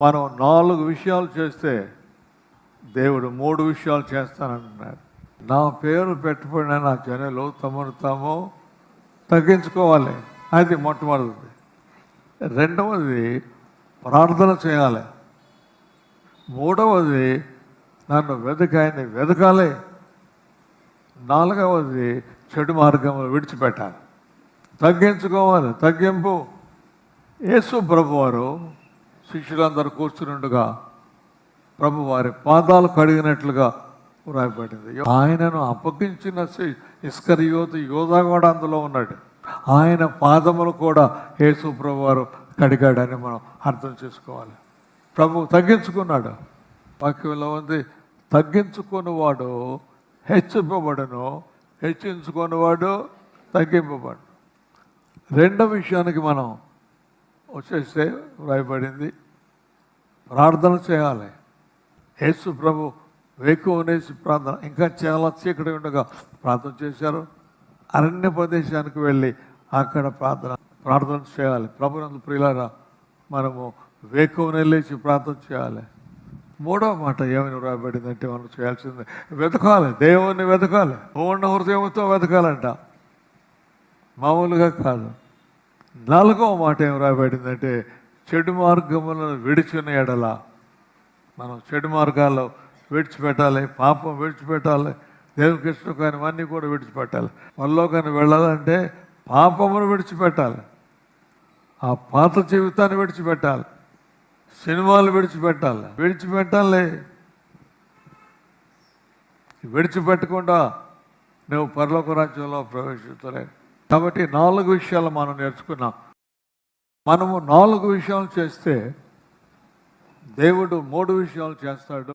మనం 4 విషయాలు చేస్తే దేవుడు 3 విషయాలు చేస్తానంటున్నాడు. నా పేరు పెట్టుబడిన నా జనులు తమను తాము తగ్గించుకోవాలి. అది మొట్టమొదటిది. రెండవది ప్రార్థన చేయాలి. మూడవది నన్ను ఆయన్ని వెతకాలి. నాలుగవది చెడు మార్గంలో విడిచిపెట్టాలి, తగ్గించుకోవాలి. తగ్గింపు. యేసు ప్రభువారు శిష్యులందరూ కూర్చునుండగా ప్రభువారి పాదాలు కడిగినట్లుగా వ్రాయబడింది. ఆయనను అప్పగించిన ఇస్కరియోతు యోధా కూడా అందులో ఉన్నాడు. ఆయన పాదములు కూడా యేసు ప్రభువారు కడిగాడని మనం అర్థం చేసుకోవాలి. ప్రభు తగ్గించుకున్నాడు. వాక్యంలో ఉంది, తగ్గించుకున్నవాడు హెచ్చింపబడును, హెచ్చించుకున్నవాడు తగ్గింపబడు. రెండవ విషయానికి మనం వచ్చేస్తే వ్రాయబడింది, ప్రార్థన చేయాలి. యేసు ప్రభు వేకువనేసి ప్రార్థన, ఇంకా చాలా చీకటి ఉండగా ప్రార్థన చేశారు. అరణ్య ప్రదేశానికి వెళ్ళి అక్కడ ప్రార్థన చేయాలి. ప్రభునందు ప్రియులారా, మనము వేకువనే లేచి ప్రార్థన చేయాలి. మూడవ మాట ఏమైనా రాబడిందంటే మనం చేయాల్సింది వెతకాలి, దేవుణ్ణి వెతకాలి. పూర్ణ హృదయంతో వెతకాలంట, మామూలుగా కాదు. నాలుగవ మాట ఏమి రాబడిందంటే చెడు మార్గములను విడిచిన ఎడల మనం చెడు మార్గాల్లో విడిచిపెట్టాలి, పాపం విడిచిపెట్టాలి, దేవునికి ఇష్టం కానివన్నీ కూడా విడిచిపెట్టాలి. మనలో కానీ వెళ్ళాలంటే పాపమును విడిచిపెట్టాలి, ఆ పాత జీవితాన్ని విడిచిపెట్టాలి, సినిమాలు విడిచిపెట్టాలి. విడిచిపెట్టకుండా నువ్వు పరలోక రాజ్యంలో ప్రవేశించలేవు. కాబట్టి 4 విషయాలు మనం నేర్చుకున్నాం. మనము 4 విషయాలు చేస్తే దేవుడు 3 విషయాలు చేస్తాడు.